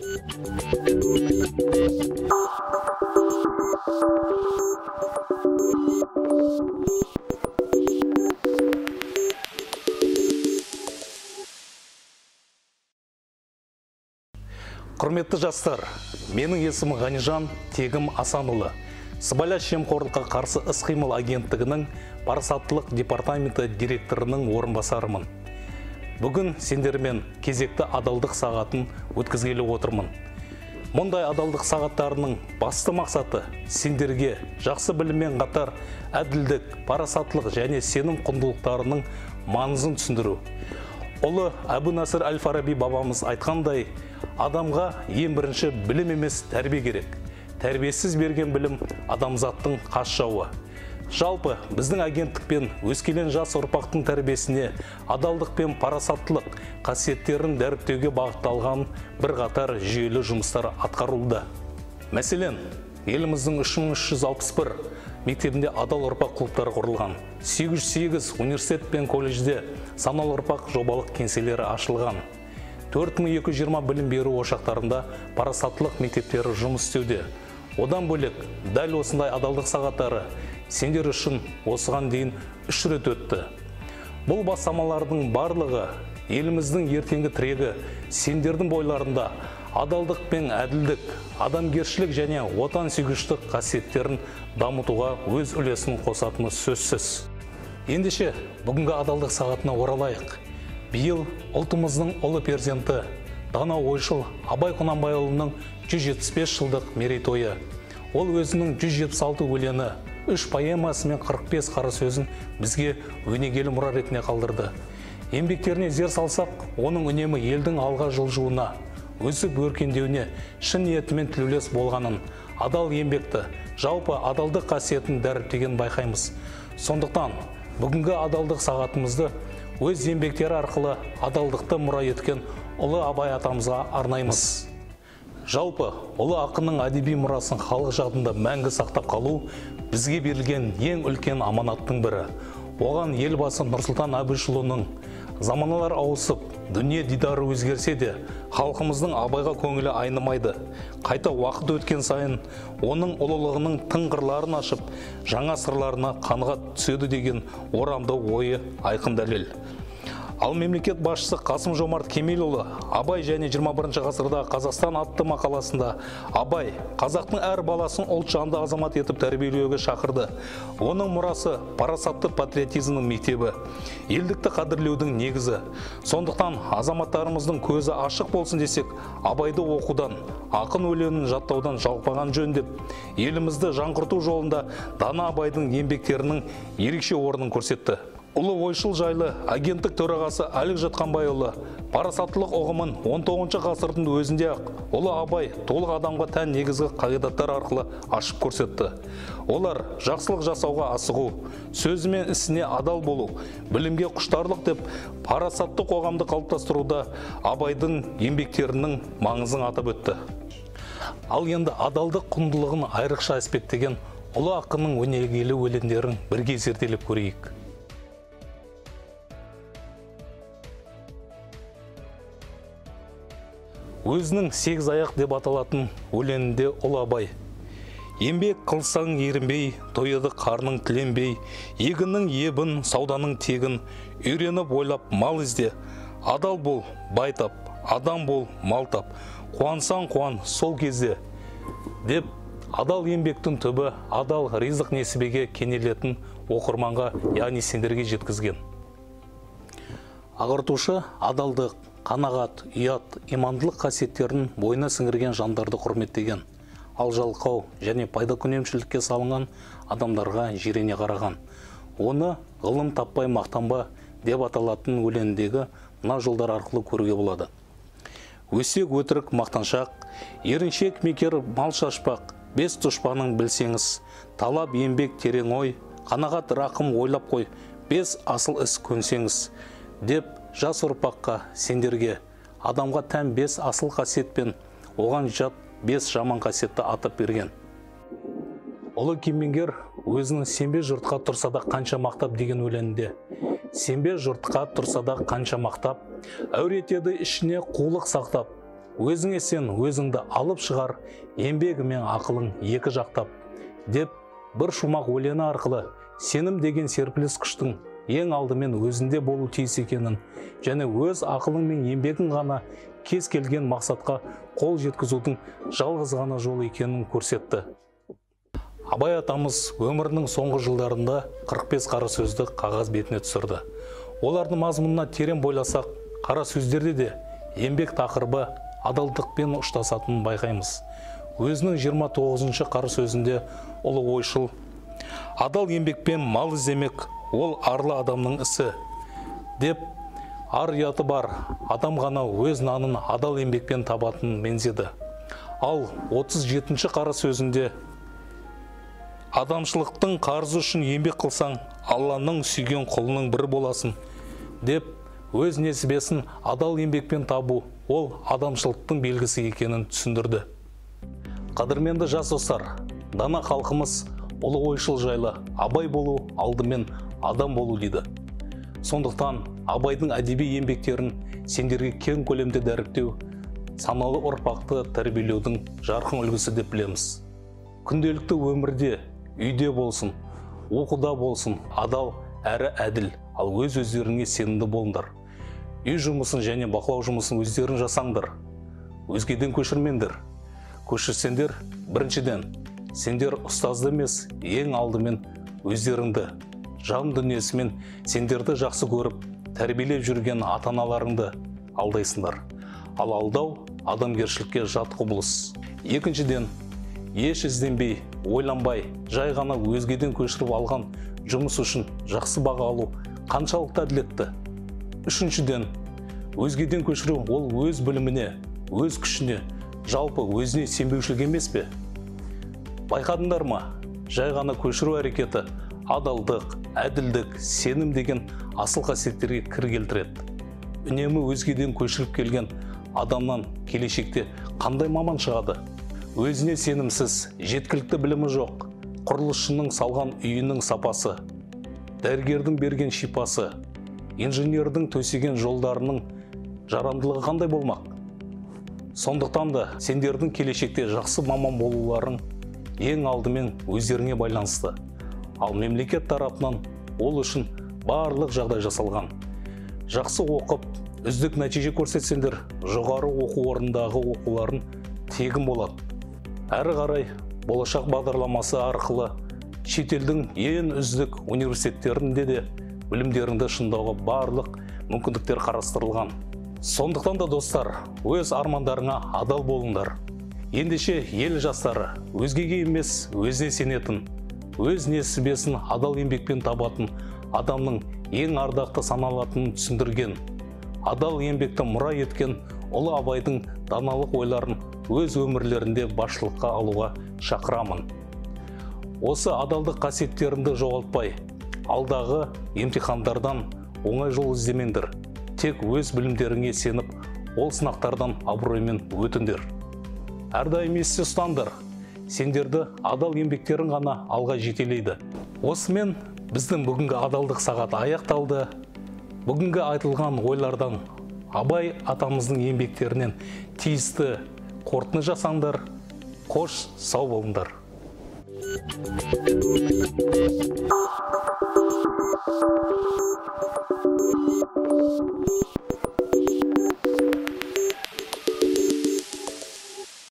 Құрметті жастар, менің есімім Ғанижан Тегім Асанұлы. Сыбайлас жемқорлыққа қарсы іс-қимыл агенттігінің парасаттылық департаменті директорының орынбасарымын. Бүгін сендермен кезекті адалдық сағатын өткізгелі отырмын. Мұндай адалдық сағаттарының басты мақсаты сендерге жақсы біліммен қатар әділдік, парасаттылық және сенім құндылықтарының маңызын түсіндіру. Ұлы Әбу Насыр Әл-Фараби бабамыз айтқандай, адамға ең бірінші білім емес тәрбие керек. Тәрбиесіз берген білім адамзаттың қас жауы. Жалпы біздің агенттікпен өскелең жас ұрпақтың тәрбиесіне адалдық пен парасаттылық қасиеттерін дәріптеуге бағытталған бірқатар жүйелі жұмыстар атқарылды. Мәселен, еліміздің 3361 мектебінде адал ұрпақ клубтары құрылған, 808 университет пен колледжде саналы ұрпақ жобалық кеңселері ашылған. 4220 білім беру ошақтарында парасаттылық мектептері жұмыс істеуде. Одан бөлек, дәл осындай адалдық сағаттары сендер үшін осыған дейін 3 рет өтті. Бұл бастамалардың барлығы еліміздің ертеңгі тірегі сендердің бойларында адалдық пен әділдік, адамгершілік және отансүйгіштік қасиеттерін дамытуға өз үлесін қосатыны сөзсіз. Ендеше, бүгінгі адалдық сағатына оралайық. Биыл ұлтымыздың ұлы перзенті, дана ойшыл Абай Құнанбайұлының 175 жылдық мерейтойы. Ол өзінің 176 өлеңі, 3 поэмасы мен 45 қара сөзін бізге өнегелі мұра ретінде қалдырды. Еңбектеріне зер салсақ, оның үнемі елдің алға жылжуына, өсіп өркендеуіне шын ниетімен тілеулес болғанын, адал еңбекті, жалпы адалдық қасиетін дәріптеген байқаймыз. Сондықтан, бүгінгі адалдық сағатымызды өз еңбектері арқылы адалдықты мұра еткен ұлы Абай атамызға арнаймыз. Жалпы, ұлы ақынның әдеби мұрасын халық жадында мәңгі сақтап қалу бізге берілген ең үлкен аманаттың бірі. Оған елбасы Нұрсұлтан Әбішұлының заманалар ауысып, дүние дидары өзгерсе де, халқымыздың Абайға көңілі айнымайды. Қайта уақыт өткен сайын, оның ұлылығының тың қырларын ашып, жаңа сырларына қаныға түседі деген орамды ойы айқын дәлел. Ал мемлекет басшысы Қасым-Жомарт Кемелұлы Абай және 21 ғасырда Қазақстан атты мақаласында Абай қазақтың әр баласын ұлтжанды азамат етіп тәрбиелеуге шақырды. Оның мұрасы парасатты патриотизмнің мектебі, елдікті қадірлеудің негізі. Сондықтан азаматтарымыздың көзі ашық болсын десек, Абайды оқудан, ақын өлеңін жаттаудан жалықпаған жөн деп, елімізді жаңғырту жолында дана Абайдың еңбектерінің ерекше орнын көрсетті. Ұлы ойшыл жайлы агенттік төрағасы Әлік Жатқанбайұлы парасаттылық ұғымын 19 ғасырдың өзінде ақ ұлы Абай толық адамға тән негізгі қағидаттар арқылы ашып көрсетті. Олар жақсылық жасауға асығу, сөзі мен ісіне адал болу, білімге құштарлық деп парасатты қоғамды қалыптастыруда Абайдың еңбектерінің маңызын атап өтті. Ал енді адалдық құндылығын айрықша аспектеген ұлы ақынның өнегелі өлеңдерін бірге зерделеп көрейік. Өзінің 8 аяқ деп аталатын өлеңінде ұлы Абай: еңбек қылсаң ерінбей, тойыды қарның тіленбей, егіннің ебін, сауданың тегін, үйреніп ойлап мал ізде, адал бол, бай тап, адам бол, мал тап, қуансаң қуан сол кезде, деп адал еңбектің түбі адал ризық несібеге кенелетін оқырманға, яғни сендерге жеткізген. Ағартушы адалдық, қанағат, ұят, имандылық қасиеттерін бойына сіңірген жандарды құрметтеген, ал жалқау және пайда күнемшілікке салынған адамдарға жирене қараған. Оны ғылым таппай мақтанба деп аталатын өлеңдегі мына жолдар арқылы көруге болады. Өсек өтірік мақтаншақ, еріншек мекер мал шашпақ, 5 дұшпаның білсеңіз, талап еңбек терең ой, қанағат рақым ойлап қой, 5 асыл іс көнсеңіз, деп жас ұрпаққа, сендерге адамға тән 5 асыл қасиет пен оған жат 5 жаман қасиетті атап берген. Ұлы кемеңгер өзінің сенбе жұртқа тұрса да қанша мақтап деген өлеңінде: сенбе жұртқа тұрса да қанша мақтап, әуретеді ішіне қулық сақтап, өзіңе сен өзіңді алып шығар, еңбегі мен ақылың екі жақтап, деп бір шумақ өлеңі арқылы сенім деген серпіліс күштің ең алдымен өзінде болу тиіс екенін және өз ақылың мен еңбегің ғана кез келген мақсатқа қол жеткізудің жалғыз ғана жолы екенін көрсетті. Абай атамыз өмірінің соңғы жылдарында 45 қара сөзді қағаз бетіне түсірді. Олардың мазмұнына терең бойласақ, қара сөздерде де еңбек тақырыбы адалдықпен ұштасатынын байқаймыз. Өзінің 29-шы қара сөзінде ұлы ойшыл: адал еңбекпен мал іздемек, ол арлы адамның ісі, деп ар ұяты бар адам ғана өз нанын адал еңбекпен табатынын меңзеді. Ал 37-ші қара сөзінде: адамшылықтың қарызы үшін еңбек қылсаң, Алланың сүйген құлының бірі боласың, деп өз несібесін адал еңбекпен табу ол адамшылықтың белгісі екенін түсіндірді. Қадірменді жас достар, дана халқымыз ұлы ойшыл жайлы абай болу алдымен адам болу дейді. Сондықтан Абайдың әдеби еңбектерін сендерге кең көлемде дәріптеу, саналы ұрпақты тәрбиелеудің жарқын үлгісі деп білеміз. Күнделікті өмірде, үйде болсын, оқуда болсын, адал әрі әділ, ал өз-өздеріңе сенімді болыңдар. Үй жұмысын және бақылау жұмысын өздерің жасаңдар. Өзгеден көшірмеңдер. Көшірсеңдер, біріншіден, сендер ұстазды емес, ең алдымен өздеріңді, жан дүниесімен сендерді жақсы көріп, тәрбиелеп жүрген ата-аналарыңды алдайсыңдар. Ал алдау адамгершілікке жат құбылыс. Екіншіден, еш ізденбей, ойланбай, жай ғана өзгеден көшіріп алған жұмыс үшін жақсы баға алу қаншалықты әділетті. Үшіншіден, өзгеден көшіру ол өз біліміне, өз күшіне, жалпы өзіне сенбеушілік емес пе? Байқадыңдар ма? Жай ғана көшіру әрекеті адалдық, әділдік, сенім деген асыл қасиеттерге кір келтіреді. Үнемі өзгеден көшіріп келген адамнан келешекте қандай маман шығады? Өзіне сенімсіз, жеткілікті білімі жоқ, құрылысшының салған үйінің сапасы, дәрігердің берген шипасы, инженердің төсеген жолдарының жарамдылығы қандай болмақ? Сондықтан да сендердің келешекте жақсы маман болуларың ең алдымен өздеріңе байланысты. Ал мемлекет тарапынан ол үшін барлық жағдай жасалған. Жақсы оқып, үздік нәтиже көрсетсеңдер, жоғары оқу орнындағы оқуларын тегін болады. Әрі қарай болашақ бағдарламасы арқылы шетелдің ең үздік университеттерінде де білімдеріңді шыңдауға барлық мүмкіндіктер қарастырылған. Сондықтан да достар, өз армандарыңа адал болыңдар. Ендеше ел жастары өзгеге емес, өзіне сенетін, өз несібесін адал еңбекпен табатын адамның ең ардақты саналатынын түсіндірген, адал еңбекті мұра еткен ұлы Абайдың даналық ойларын өз өмірлерінде басшылыққа алуға шақырамын. Осы адалдық қасиеттеріңді жоғалтпай, алдағы емтихандардан оңай жол іздемеңдер. Тек өз білімдеріңе сеніп, ол сынақтардан абыроймен өтіңдер. Әрдайым есте ұстаңдар, сендерді адал еңбектерің ғана алға жетелейді. Осымен біздің бүгінгі адалдық сағаты аяқталды. Бүгінгі айтылған ойлардан Абай атамыздың еңбектерінен тиісті қорытынды жасаңдар. Қош, сау болыңдар.